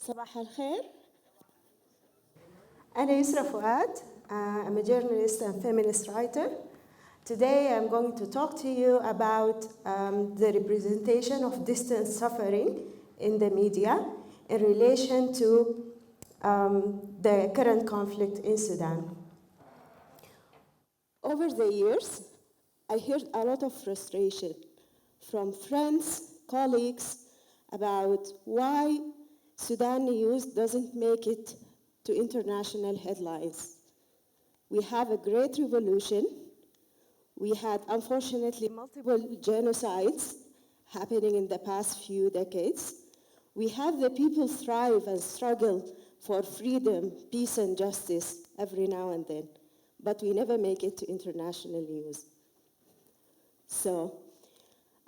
صباح الخير. أنا يسرا فؤاد. I'm a journalist and feminist writer. Today I'm going to talk to you about the representation of distant suffering in the media in relation to the current conflict in Sudan. Over the years, I heard a lot of frustration from friends, colleagues, about why Sudan news doesn't make it to international headlines. We have a great revolution. We had, unfortunately, multiple genocides happening in the past few decades. We have the people thrive and struggle for freedom, peace, and justice every now and then, but we never make it to international news. So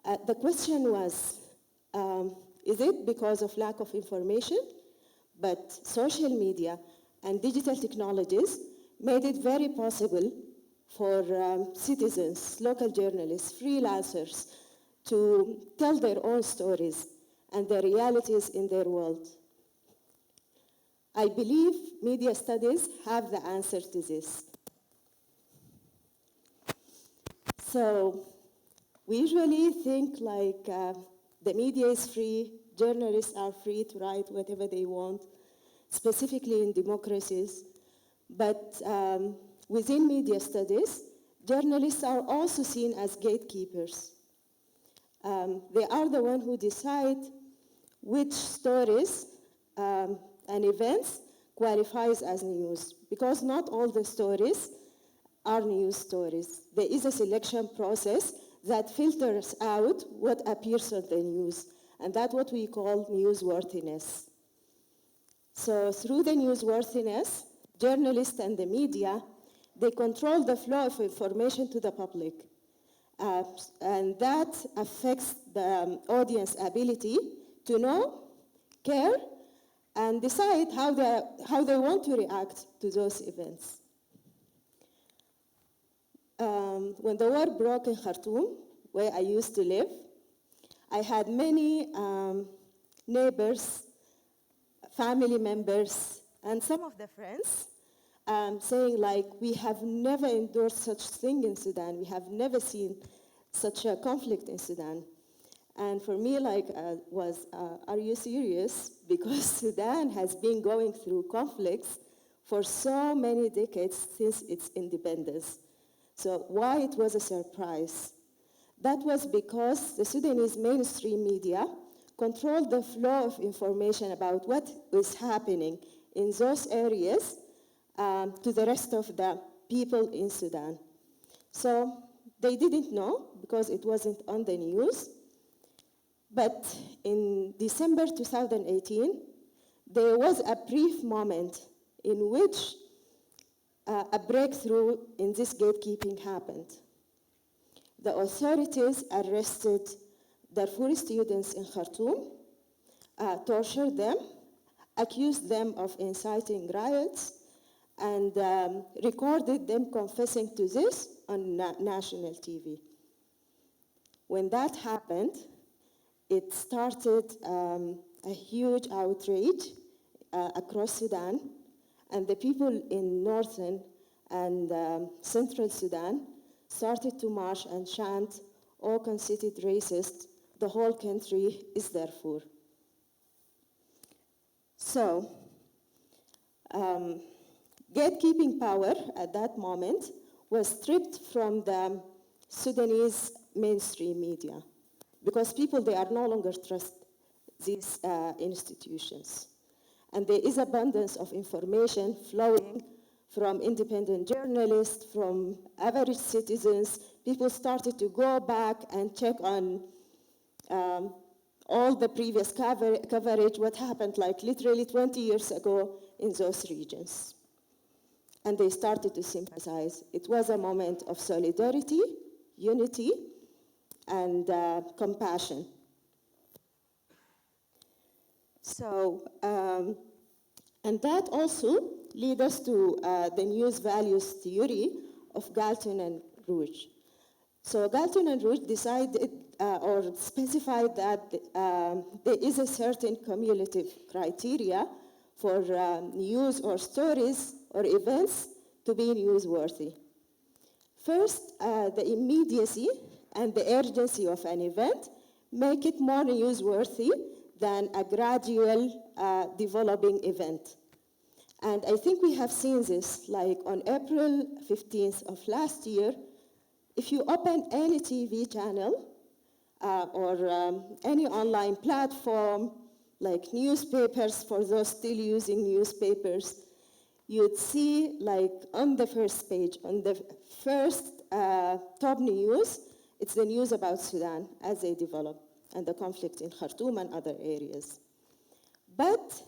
the question was, is it because of lack of information? But social media and digital technologies made it very possible for citizens, local journalists, freelancers to tell their own stories and the realities in their world. I believe media studies have the answer to this. So we usually think like the media is free, journalists are free to write whatever they want, specifically in democracies. But within media studies, journalists are also seen as gatekeepers. They are the ones who decide which stories and events qualifies as news, because not all the stories are news stories. There is a selection process that filters out what appears on the news, and that's what we call newsworthiness. So through the newsworthiness, journalists and the media, they control the flow of information to the public. And that affects the audience ability to know, care, and decide how they want to react to those events. When the war broke in Khartoum, where I used to live, I had many neighbors, family members, and some of the friends saying like, we have never endured such thing in Sudan. We have never seen such a conflict in Sudan. And for me, like, are you serious? Because Sudan has been going through conflicts for so many decades since its independence. So why it was a surprise? That was because the Sudanese mainstream media controlled the flow of information about what is happening in those areas to the rest of the people in Sudan. So they didn't know because it wasn't on the news. But in December 2018, there was a brief moment in which a breakthrough in this gatekeeping happened. The authorities arrested Darfur students in Khartoum, tortured them, accused them of inciting riots, and recorded them confessing to this on national TV. When that happened, it started a huge outrage across Sudan, and the people in northern and central Sudan started to march and chant, "Oh, conceited racist, the whole country is Darfur." So, gatekeeping power at that moment was stripped from the Sudanese mainstream media, because people, they are no longer trust these institutions. And there is abundance of information flowing from independent journalists, from average citizens. People started to go back and check on all the previous coverage, what happened like literally 20 years ago in those regions. And they started to sympathize. It was a moment of solidarity, unity, and compassion. So, and that also leads us to the news values theory of Galton and Rouge. So Galton and Rouge decided or specified that there is a certain cumulative criteria for news or stories or events to be newsworthy. First, the immediacy and the urgency of an event make it more newsworthy than a gradual developing event. And I think we have seen this, like on April 15th of last year, if you open any TV channel or any online platform, like newspapers, for those still using newspapers, you'd see, like on the first page, on the first top news, it's the news about Sudan as they develop and the conflict in Khartoum and other areas. But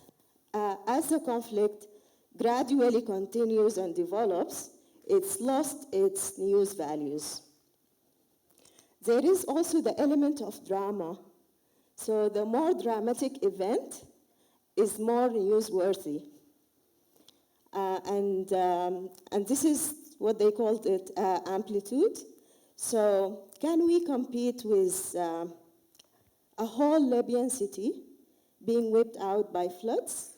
as the conflict gradually continues and develops, it's lost its news values. There is also the element of drama. So the more dramatic event is more newsworthy. And this is what they called it amplitude. So can we compete with a whole Libyan city being wiped out by floods?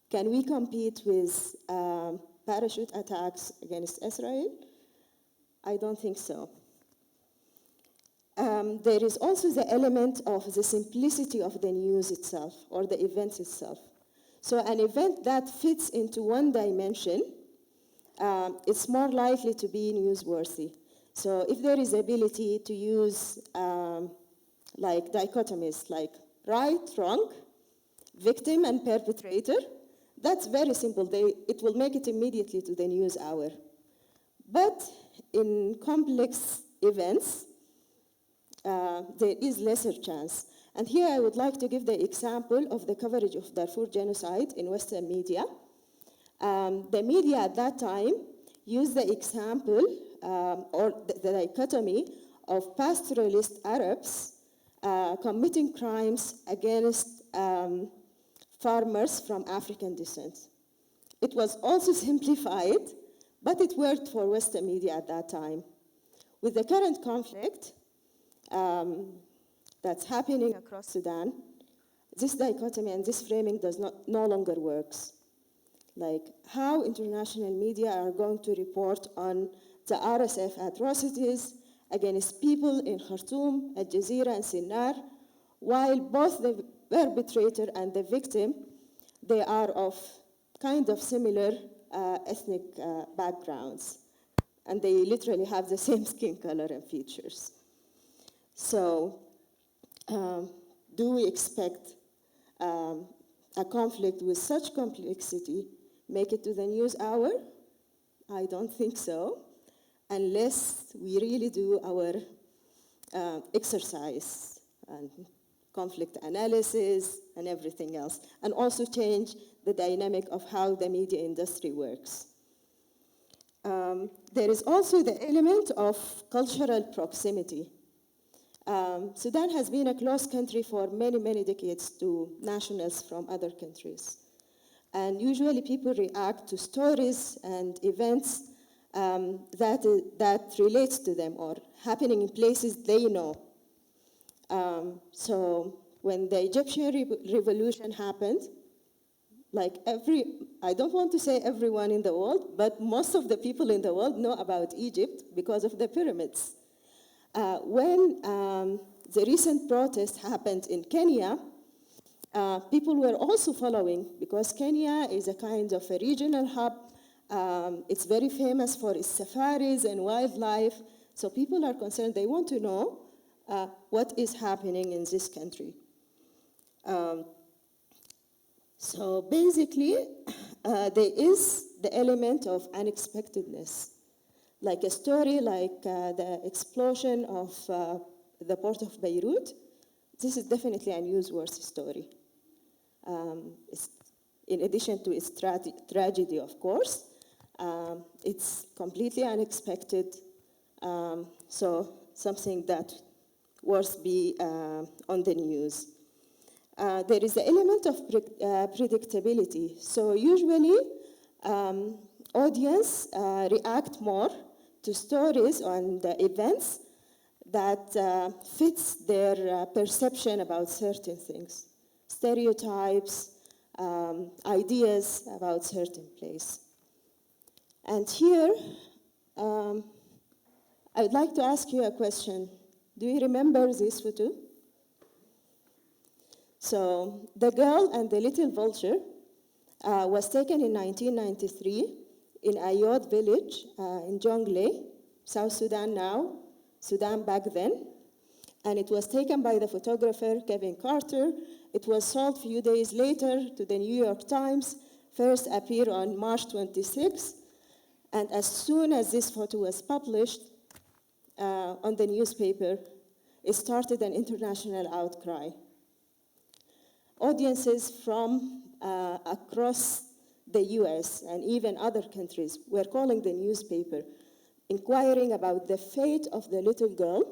Can we compete with parachute attacks against Israel? I don't think so. There is also the element of the simplicity of the news itself or the event itself. So an event that fits into one dimension, it's more likely to be newsworthy. So if there is ability to use like dichotomies, like right, wrong, victim and perpetrator, that's very simple. It will make it immediately to the news hour. But in complex events, there is lesser chance. And here I would like to give the example of the coverage of Darfur genocide in Western media. The media at that time used the example or the dichotomy of pastoralist Arabs committing crimes against farmers from African descent. It was also simplified, but it worked for Western media at that time. With the current conflict that's happening across Sudan, this dichotomy and this framing no longer works. Like how international media are going to report on the RSF atrocities against people in Khartoum, Al Jazeera, and Sinnar, while both the perpetrator and the victim, they are of kind of similar ethnic backgrounds. And they literally have the same skin color and features. So do we expect a conflict with such complexity make it to the news hour? I don't think so, unless we really do our exercise and conflict analysis and everything else, and also change the dynamic of how the media industry works. There is also the element of cultural proximity. Sudan has been a close country for many, many decades to nationals from other countries. And usually people react to stories and events that relates to them or happening in places they know. So when the Egyptian revolution happened, like I don't want to say everyone in the world, but most of the people in the world know about Egypt because of the pyramids. When the recent protest happened in Kenya, people were also following because Kenya is a kind of a regional hub. It's very famous for its safaris and wildlife. So people are concerned, they want to know what is happening in this country. So basically, there is the element of unexpectedness. Like a story like the explosion of the port of Beirut, this is definitely a newsworthy story. In addition to its tragedy, of course, it's completely unexpected, so something that worth be on the news. There is the element of predictability. So usually, audience react more to stories on the events that fits their perception about certain things, stereotypes, ideas about certain place. And here, I would like to ask you a question. Do you remember this photo? So the girl and the little vulture was taken in 1993 in Ayod village in Jonglei, South Sudan now, Sudan back then. And it was taken by the photographer Kevin Carter. It was sold a few days later to the New York Times, first appeared on March 26. And as soon as this photo was published on the newspaper, it started an international outcry. Audiences from across the US and even other countries were calling the newspaper, inquiring about the fate of the little girl,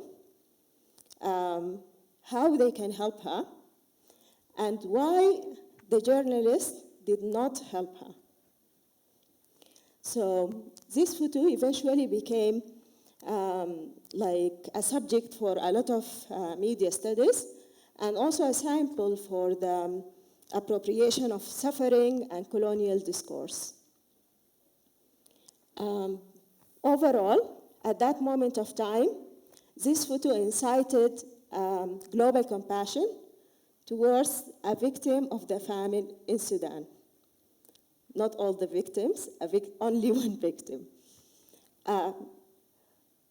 how they can help her, and why the journalists did not help her. So this photo eventually became like a subject for a lot of media studies, and also a sample for the appropriation of suffering and colonial discourse. Overall, at that moment of time, this photo incited global compassion towards a victim of the famine in Sudan. Not all the victims, only one victim.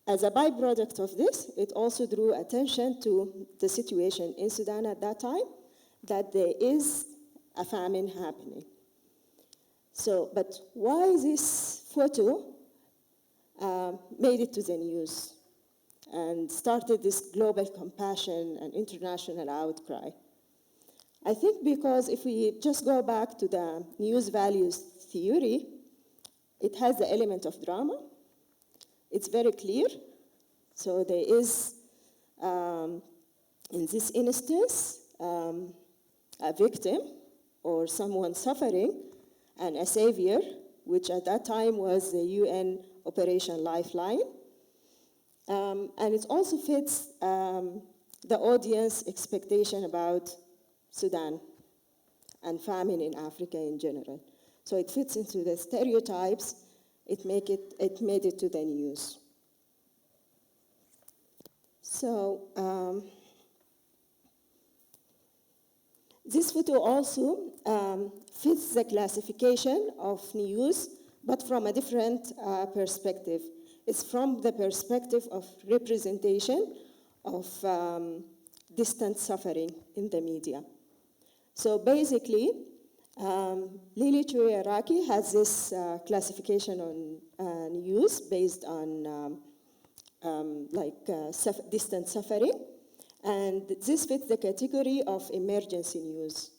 As a byproduct of this, it also drew attention to the situation in Sudan at that time, that there is a famine happening. So, but why this photo made it to the news and started this global compassion and international outcry? I think because if we just go back to the news values theory, it has the element of drama. It's very clear. So there is, in this instance, a victim or someone suffering and a savior, which at that time was the UN Operation Lifeline. And it also fits the audience expectation about Sudan and famine in Africa in general. So it fits into the stereotypes. It made it to the news. So this photo also fits the classification of news, but from a different perspective. It's from the perspective of representation of distant suffering in the media. So basically, Lily Chouy-Araki has this classification on news based on distant suffering, and this fits the category of emergency news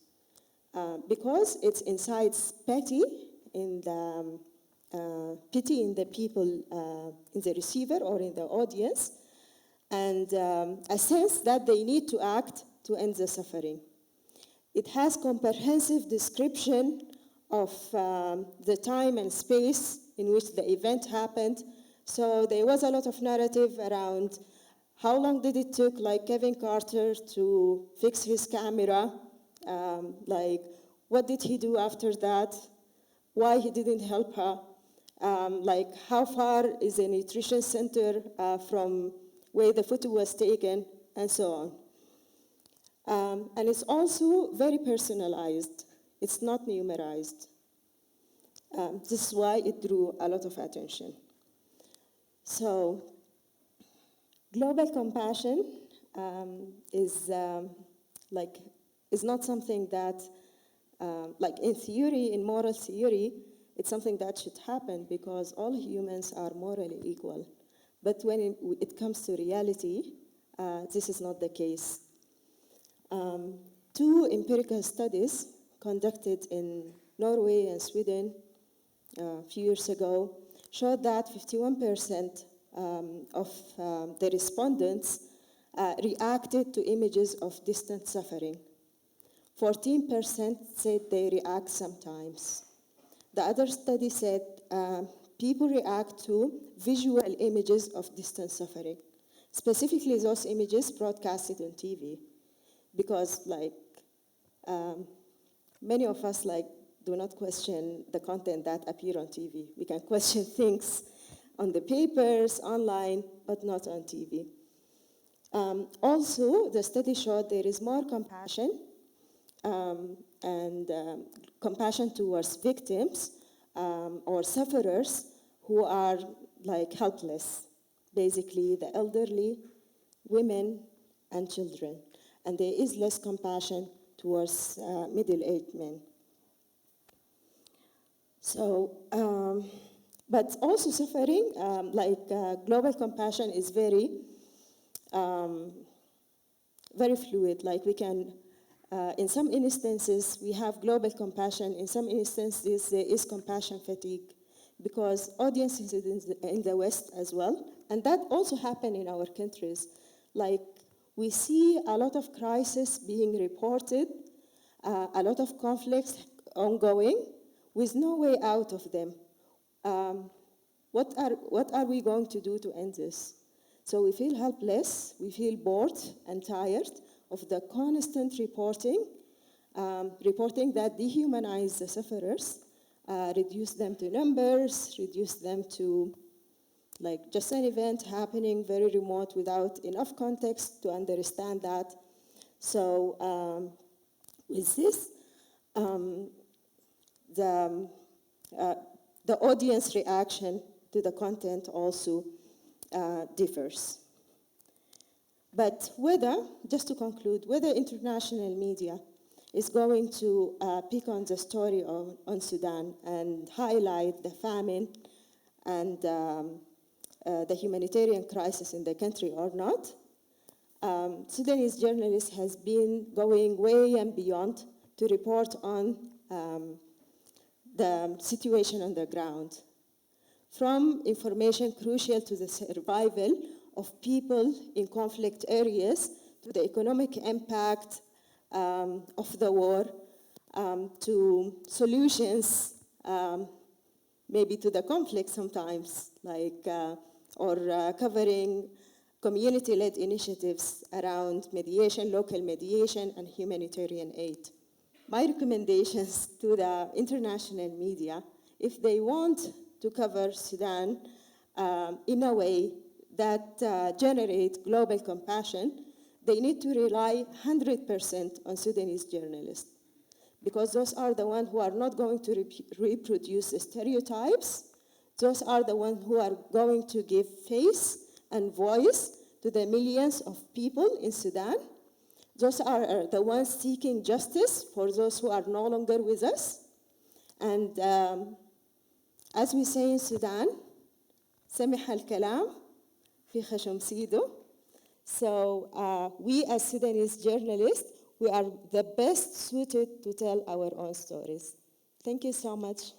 because it incites pity in the people, in the receiver or in the audience, and a sense that they need to act to end the suffering. It has comprehensive description of the time and space in which the event happened. So there was a lot of narrative around how long did it took, like Kevin Carter, to fix his camera, like what did he do after that, why he didn't help her, like how far is a nutrition center from where the photo was taken, and so on. And it's also very personalized. It's not numerized. This is why it drew a lot of attention. So global compassion is not something that, like in theory, in moral theory, it's something that should happen because all humans are morally equal. But when it comes to reality, this is not the case. 2 empirical studies conducted in Norway and Sweden a few years ago showed that 51% of the respondents reacted to images of distant suffering. 14% said they react sometimes. The other study said people react to visual images of distant suffering. specifically those images broadcasted on TV, because many of us do not question the content that appear on TV. We can question things on the papers, online, but not on TV. Also, the study showed there is more compassion and compassion towards victims or sufferers who are helpless, basically the elderly, women, and children. And there is less compassion towards middle-aged men. So, but also suffering, global compassion is very fluid. We can, in some instances, we have global compassion. In some instances, there is compassion fatigue, because audiences in the West as well, and that also happen in our countries. We see a lot of crises being reported, a lot of conflicts ongoing, with no way out of them. What are we going to do to end this? So we feel helpless, we feel bored and tired of the constant reporting that dehumanize the sufferers, reduce them to numbers, reduce them to just an event happening very remote without enough context to understand that. So with this, the audience reaction to the content also differs. But just to conclude, whether international media is going to pick on the story on Sudan and highlight the famine and the humanitarian crisis in the country or not, Sudanese journalists has been going way and beyond to report on the situation on the ground, from information crucial to the survival of people in conflict areas, to the economic impact of the war, to solutions, maybe to the conflict sometimes, or covering community-led initiatives around mediation, local mediation, and humanitarian aid. My recommendations to the international media, if they want to cover Sudan in a way that generates global compassion, they need to rely 100% on Sudanese journalists, because those are the ones who are not going to reproduce the stereotypes. Those are the ones who are going to give face and voice to the millions of people in Sudan. Those are the ones seeking justice for those who are no longer with us. And as we say in Sudan, سمح الكلام في خشم سيده. So we as Sudanese journalists, we are the best suited to tell our own stories. Thank you so much.